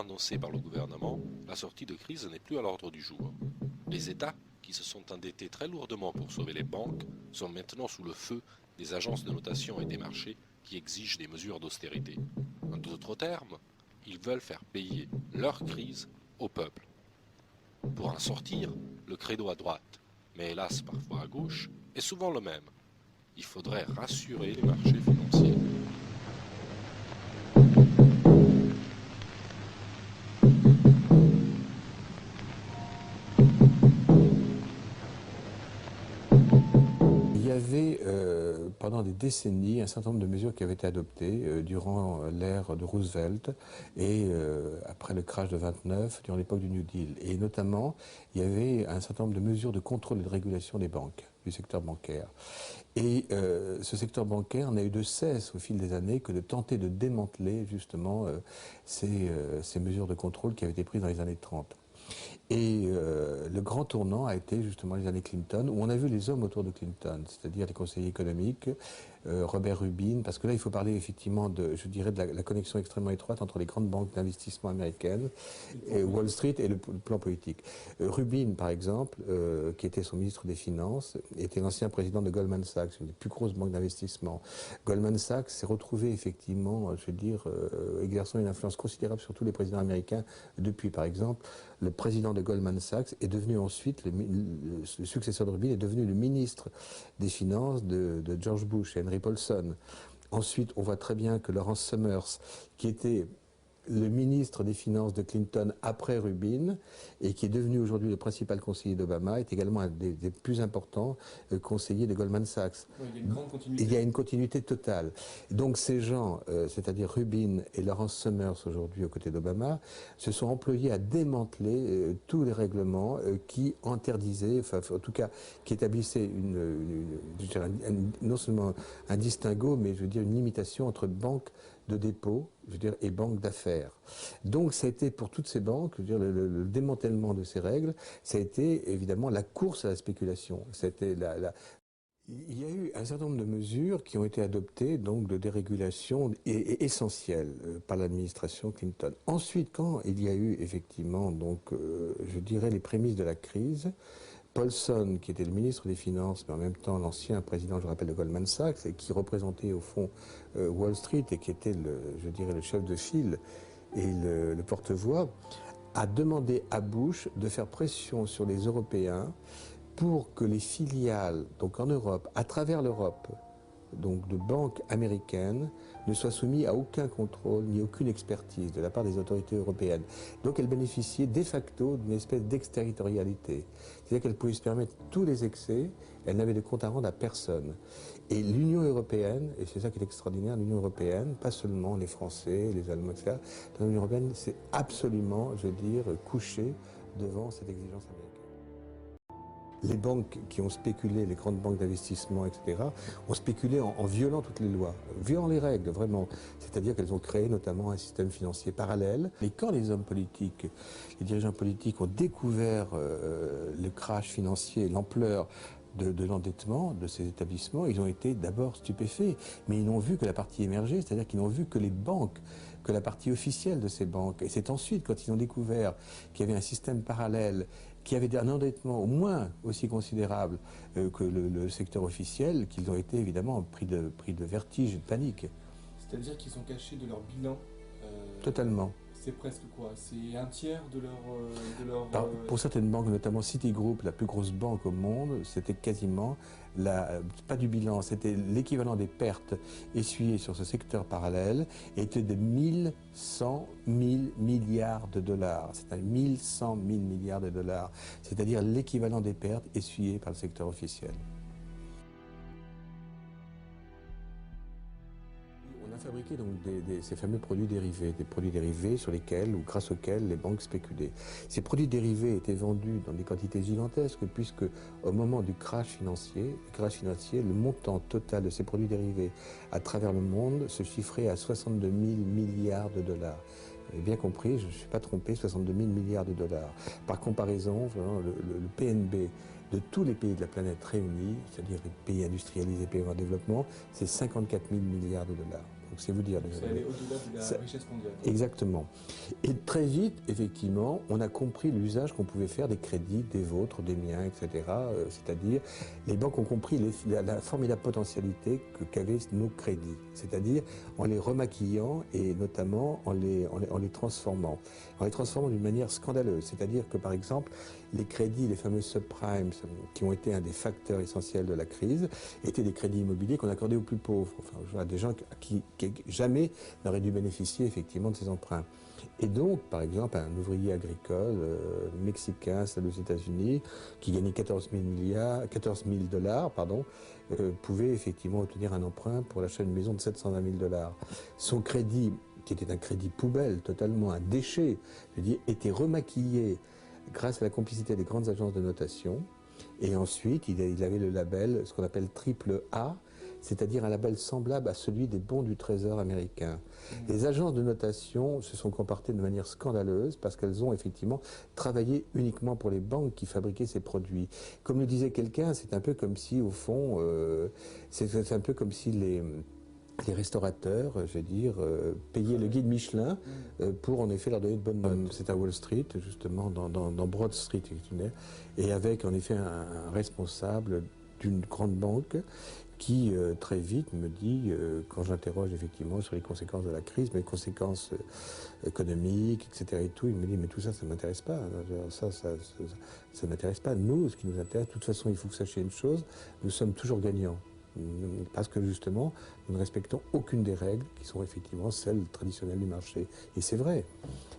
annoncée par le gouvernement, la sortie de crise n'est plus à l'ordre du jour. Les États, qui se sont endettés très lourdement pour sauver les banques, sont maintenant sous le feu des agences de notation et des marchés qui exigent des mesures d'austérité. En d'autres termes, ils veulent faire payer leur crise au peuple. Pour en sortir, le credo à droite, mais hélas parfois à gauche, est souvent le même. Il faudrait rassurer les marchés financiers. Il y avait pendant des décennies un certain nombre de mesures qui avaient été adoptées durant l'ère de Roosevelt et après le crash de 29, durant l'époque du New Deal. Et notamment, il y avait un certain nombre de mesures de contrôle et de régulation des banques, du secteur bancaire. Et ce secteur bancaire n'a eu de cesse au fil des années que de tenter de démanteler justement ces mesures de contrôle qui avaient été prises dans les années 30. Et le grand tournant a été justement les années Clinton, où on a vu les hommes autour de Clinton, c'est-à-dire les conseillers économiques, Robert Rubin, parce que là il faut parler effectivement de, je dirais, de la connexion extrêmement étroite entre les grandes banques d'investissement américaines, et Wall Street et le plan politique. Rubin, par exemple, qui était son ministre des Finances, était l'ancien président de Goldman Sachs, une des plus grosses banques d'investissement. Goldman Sachs s'est retrouvé effectivement, je veux dire, exerçant une influence considérable sur tous les présidents américains depuis, par exemple, le président de Goldman Sachs est devenu ensuite, le successeur de Rubin est devenu le ministre des Finances de George Bush et Henry Paulson. Ensuite, on voit très bien que Lawrence Summers, qui était le ministre des Finances de Clinton après Rubin et qui est devenu aujourd'hui le principal conseiller d'Obama, est également un des plus importants conseillers de Goldman Sachs. Oui, il y a une grande continuité. Il y a une continuité totale. Donc ces gens, c'est-à-dire Rubin et Lawrence Summers aujourd'hui aux côtés d'Obama, se sont employés à démanteler tous les règlements qui interdisaient, enfin en tout cas qui établissaient non seulement un distinguo, mais je veux dire une limitation entre banques de dépôt, je veux dire, et banques d'affaires. Donc ça a été pour toutes ces banques, je veux dire, le démantèlement de ces règles, ça a été évidemment la course à la spéculation. C'était Il y a eu un certain nombre de mesures qui ont été adoptées, donc de dérégulation essentielles par l'administration Clinton. Ensuite, quand il y a eu effectivement, donc, je dirais, les prémices de la crise, Paulson, qui était le ministre des Finances, mais en même temps l'ancien président, je rappelle, de Goldman Sachs, et qui représentait au fond Wall Street et qui était, je dirais, le chef de file et le porte-voix, a demandé à Bush de faire pression sur les Européens pour que les filiales, donc en Europe, à travers l'Europe, donc de banques américaines, ne soient soumises à aucun contrôle ni aucune expertise de la part des autorités européennes. Donc elles bénéficiaient de facto d'une espèce d'exterritorialité. C'est-à-dire qu'elles pouvaient se permettre tous les excès, elles n'avaient de compte à rendre à personne. Et l'Union européenne, et c'est ça qui est extraordinaire, l'Union européenne, pas seulement les Français, les Allemands, etc., l'Union européenne s'est absolument, je veux dire, couchée devant cette exigence américaine. Les banques qui ont spéculé, les grandes banques d'investissement, etc., ont spéculé en violant toutes les lois, violant les règles, vraiment. C'est-à-dire qu'elles ont créé notamment un système financier parallèle. Et quand les hommes politiques, les dirigeants politiques ont découvert le crash financier, l'ampleur de l'endettement de ces établissements, ils ont été d'abord stupéfaits. Mais ils n'ont vu que la partie émergée, c'est-à-dire qu'ils n'ont vu que les banques, que la partie officielle de ces banques. Et c'est ensuite, quand ils ont découvert qu'il y avait un système parallèle qui avait un endettement au moins aussi considérable que le secteur officiel, qu'ils ont été évidemment pris de vertige et de panique. C'est-à-dire qu'ils sont cachés de leur bilan. Totalement. C'est presque quoi? C'est un tiers de leur... Pour certaines banques, notamment Citigroup, la plus grosse banque au monde, c'était quasiment, pas du bilan, c'était l'équivalent des pertes essuyées sur ce secteur parallèle, était de 1100 000 milliards de dollars. C'est-à-dire 1100 000 milliards de dollars. C'est-à-dire l'équivalent des pertes essuyées par le secteur officiel. On a fabriqué donc ces fameux produits dérivés, des produits dérivés sur lesquels ou grâce auxquels les banques spéculaient. Ces produits dérivés étaient vendus dans des quantités gigantesques puisque au moment du crash financier, le montant total de ces produits dérivés à travers le monde se chiffrait à 62 000 milliards de dollars. Vous avez bien compris, je ne suis pas trompé, 62 000 milliards de dollars. Par comparaison, vraiment, le PNB de tous les pays de la planète réunis, c'est-à-dire les pays industrialisés, les pays en développement, c'est 54 000 milliards de dollars. Donc c'est vous dire. C'est aller au-delà de la richesse mondiale. Exactement. Et très vite, effectivement, on a compris l'usage qu'on pouvait faire des crédits, des vôtres, des miens, etc. C'est-à-dire, les banques ont compris la formidable potentialité qu'avaient nos crédits. C'est-à-dire en les remaquillant et notamment en les transformant. En les transformant d'une manière scandaleuse. C'est-à-dire que, par exemple, les crédits, les fameux subprimes, qui ont été un des facteurs essentiels de la crise, étaient des crédits immobiliers qu'on accordait aux plus pauvres. Enfin, je vois des gens qui jamais n'auraient dû bénéficier effectivement de ces emprunts. Et donc, par exemple, un ouvrier agricole mexicain installé aux États-Unis, qui gagnait 14 000 dollars, pouvait effectivement obtenir un emprunt pour l'achat d'une maison de 720 000 dollars. Son crédit, qui était un crédit poubelle, totalement un déchet, était remaquillé grâce à la complicité des grandes agences de notation. Et ensuite, il avait le label, ce qu'on appelle triple A, c'est-à-dire un label semblable à celui des bons du Trésor américain. Les agences de notation se sont comportées de manière scandaleuse parce qu'elles ont effectivement travaillé uniquement pour les banques qui fabriquaient ces produits. Comme le disait quelqu'un, c'est un peu comme si, au fond, c'est un peu comme si les restaurateurs, payaient le guide Michelin pour en effet leur donner de bonnes notes. C'est à Wall Street, justement, dans Broad Street, et avec en effet un responsable d'une grande banque qui très vite me dit, quand j'interroge effectivement sur les conséquences de la crise, mais les conséquences économiques, etc. et tout, il me dit mais tout ça, ça ne m'intéresse pas. Ça ne m'intéresse pas. Nous, ce qui nous intéresse, de toute façon, il faut que vous sachiez une chose, nous sommes toujours gagnants. Parce que justement, nous ne respectons aucune des règles qui sont effectivement celles traditionnelles du marché. Et c'est vrai.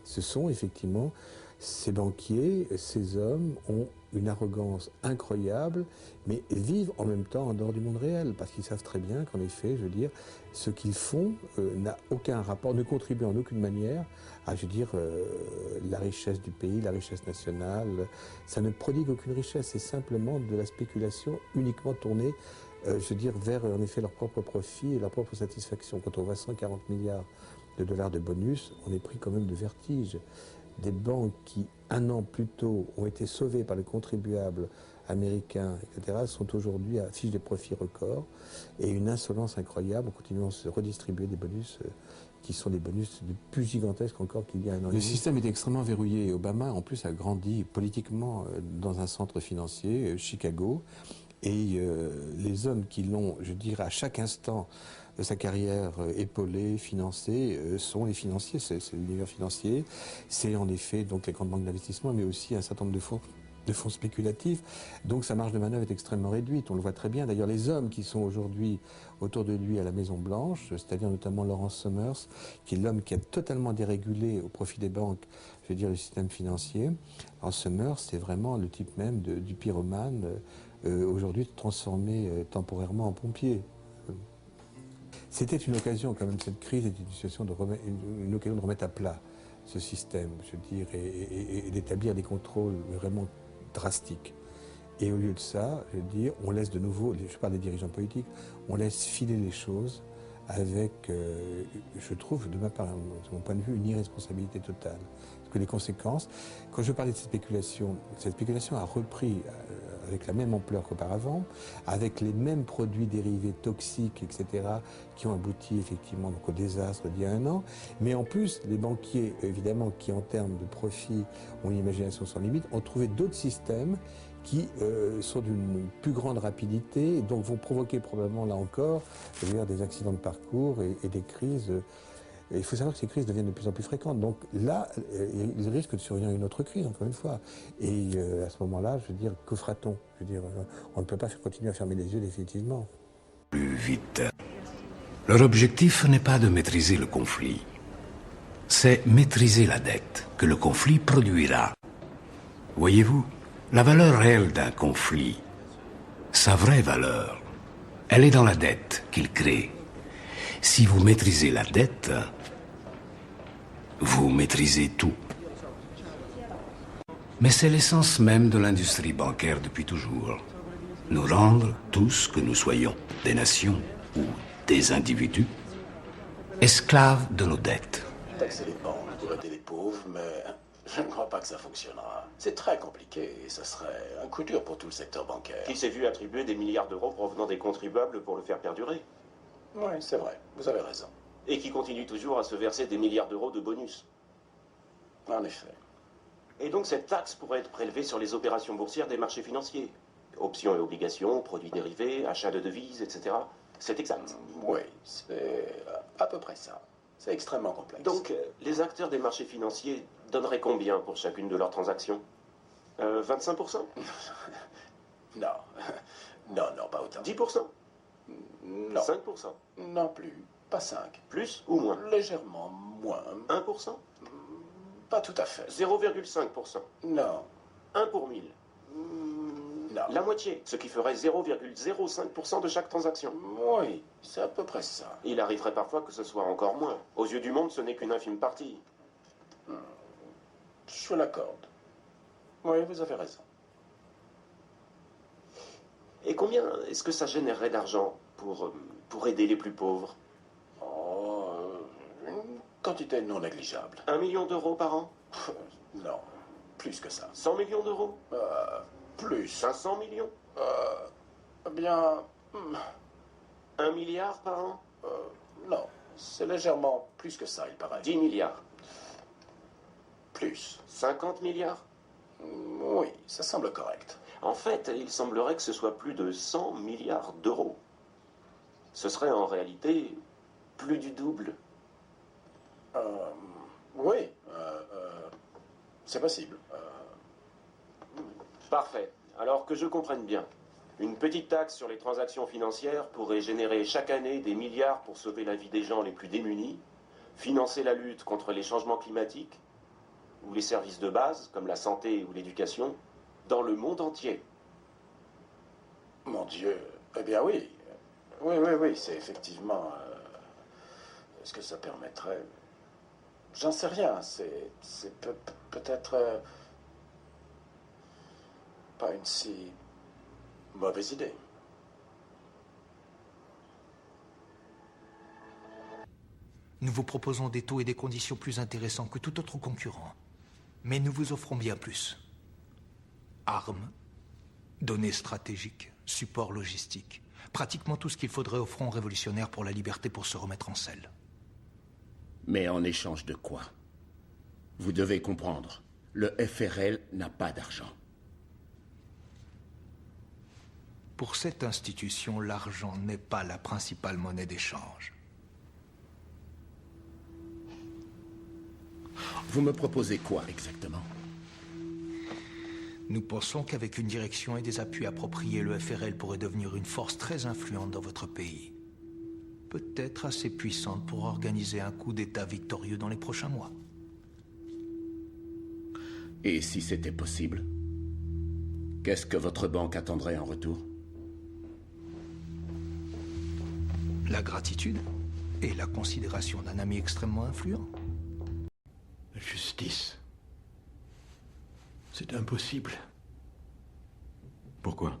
Ce sont effectivement ces banquiers, ces hommes ont une arrogance incroyable, mais vivent en même temps en dehors du monde réel, parce qu'ils savent très bien qu'en effet, ce qu'ils font n'a aucun rapport, ne contribue en aucune manière à, la richesse du pays, la richesse nationale. Ça ne prodigue aucune richesse, c'est simplement de la spéculation uniquement tournée vers en effet leur propre profit et leur propre satisfaction. Quand on voit 140 milliards de dollars de bonus, on est pris quand même de vertige. Des banques qui, un an plus tôt, ont été sauvées par les contribuables américains, etc., sont aujourd'hui affichent des profits records et une insolence incroyable. On continue à se redistribuer des bonus qui sont des bonus plus gigantesques encore qu'il y a un an. Le système est extrêmement verrouillé. Obama, en plus, a grandi politiquement dans un centre financier, Chicago. Et les hommes qui l'ont, à chaque instant de sa carrière épaulé, financé, sont les financiers, c'est l'univers financier. C'est en effet donc les grandes banques d'investissement, mais aussi un certain nombre de fonds spéculatifs. Donc sa marge de manœuvre est extrêmement réduite, on le voit très bien. D'ailleurs, les hommes qui sont aujourd'hui autour de lui à la Maison-Blanche, c'est-à-dire notamment Lawrence Summers, qui est l'homme qui a totalement dérégulé au profit des banques, le système financier. Lawrence Summers, c'est vraiment le type même du pyromane, aujourd'hui transformé temporairement en pompier. C'était une occasion quand même, cette crise était une occasion de remettre à plat ce système, et d'établir des contrôles vraiment drastiques. Et au lieu de ça, on laisse de nouveau, je parle des dirigeants politiques, on laisse filer les choses avec, je trouve, de ma part, de mon point de vue, une irresponsabilité totale. Parce que les conséquences, quand je parlais de cette spéculation a repris avec la même ampleur qu'auparavant, avec les mêmes produits dérivés toxiques, etc., qui ont abouti effectivement donc, au désastre d'il y a un an. Mais en plus, les banquiers, évidemment, qui en termes de profit ont une imagination sans limite, ont trouvé d'autres systèmes qui sont d'une plus grande rapidité et donc vont provoquer probablement, là encore, des accidents de parcours et des crises. Et il faut savoir que ces crises deviennent de plus en plus fréquentes. Donc là, il risque de survenir une autre crise, encore une fois. Et à ce moment-là, que fera-t-on ? On ne peut pas continuer à fermer les yeux définitivement. Plus vite. Leur objectif n'est pas de maîtriser le conflit. C'est maîtriser la dette que le conflit produira. Voyez-vous, la valeur réelle d'un conflit, sa vraie valeur, elle est dans la dette qu'il crée. Si vous maîtrisez la dette, vous maîtrisez tout. Mais c'est l'essence même de l'industrie bancaire depuis toujours. Nous rendre, tous que nous soyons, des nations ou des individus, esclaves de nos dettes. Taxer les banques pour aider les pauvres, mais je ne crois pas que ça fonctionnera. C'est très compliqué et ce serait un coup dur pour tout le secteur bancaire. Qui s'est vu attribuer des milliards d'euros provenant des contribuables pour le faire perdurer. Oui, c'est vrai. Vous avez raison. Et qui continue toujours à se verser des milliards d'euros de bonus. En effet. Et donc cette taxe pourrait être prélevée sur les opérations boursières des marchés financiers. Options et obligations, produits dérivés, achats de devises, etc. C'est exact. Oui, c'est à peu près ça. C'est extrêmement complexe. Donc, les acteurs des marchés financiers donneraient combien pour chacune de leurs transactions 25%? Non. Non, pas autant. 10%? Non. 5%? Non plus. Pas 5. Plus ou moins? Légèrement moins. 1%? Pas tout à fait. 0,5%? Non. 1 pour 1000? Non. La moitié, ce qui ferait 0,05% de chaque transaction. Oui, c'est à peu près ça. Il arriverait parfois que ce soit encore moins. Aux yeux du monde, ce n'est qu'une infime partie. Je l'accorde. Oui, vous avez raison. Et combien est-ce que ça générerait d'argent pour aider les plus pauvres? Oh, une quantité non négligeable. 1 million d'euros par an? Non, plus que ça. 100 millions d'euros? Plus. 500 millions? Eh bien, 1 milliard par an? non, c'est légèrement plus que ça, il paraît. 10 milliards? Plus. 50 milliards? Oui, ça semble correct. En fait, il semblerait que ce soit plus de 100 milliards d'euros. Ce serait en réalité plus du double. Oui, c'est possible. Parfait. Alors que je comprenne bien, une petite taxe sur les transactions financières pourrait générer chaque année des milliards pour sauver la vie des gens les plus démunis, financer la lutte contre les changements climatiques, ou les services de base, comme la santé ou l'éducation, dans le monde entier. Mon Dieu. Eh bien oui. Oui, c'est effectivement... Est-ce que ça permettrait... J'en sais rien. C'est peut-être... pas une si mauvaise idée. Nous vous proposons des taux et des conditions plus intéressants que tout autre concurrent. Mais nous vous offrons bien plus. Armes, données stratégiques, support logistique. Pratiquement tout ce qu'il faudrait au Front révolutionnaire pour la liberté pour se remettre en selle. Mais en échange de quoi? Vous devez comprendre, le FRL n'a pas d'argent. Pour cette institution, l'argent n'est pas la principale monnaie d'échange. Vous me proposez quoi exactement? Nous pensons qu'avec une direction et des appuis appropriés, le FRL pourrait devenir une force très influente dans votre pays. Peut-être assez puissante pour organiser un coup d'État victorieux dans les prochains mois. Et si c'était possible, qu'est-ce que votre banque attendrait en retour? La gratitude et la considération d'un ami extrêmement influent. La justice. C'est impossible. Pourquoi?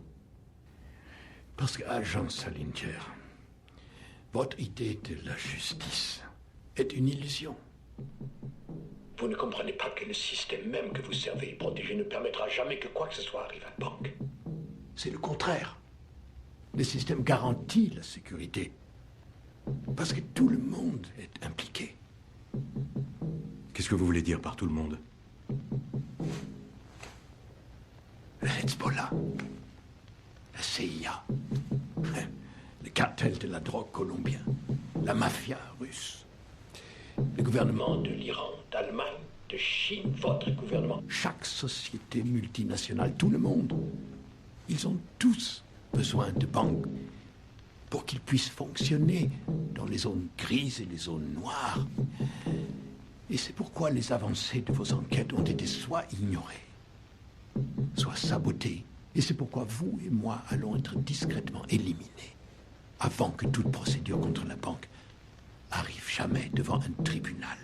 Parce qu'agent Salinger, votre idée de la justice est une illusion. Vous ne comprenez pas que le système même que vous servez et protégez ne permettra jamais que quoi que ce soit arrive à la banque. C'est le contraire. Le système garantit la sécurité. Parce que tout le monde est impliqué. Qu'est-ce que vous voulez dire par tout le monde? Le Hezbollah, la CIA, le cartel de la drogue colombien, la mafia russe, le gouvernement de l'Iran, d'Allemagne, de Chine, votre gouvernement, chaque société multinationale, tout le monde, ils ont tous besoin de banques pour qu'ils puissent fonctionner dans les zones grises et les zones noires. Et c'est pourquoi les avancées de vos enquêtes ont été soit ignorées, soit sabotées. Et c'est pourquoi vous et moi allons être discrètement éliminés avant que toute procédure contre la banque arrive jamais devant un tribunal.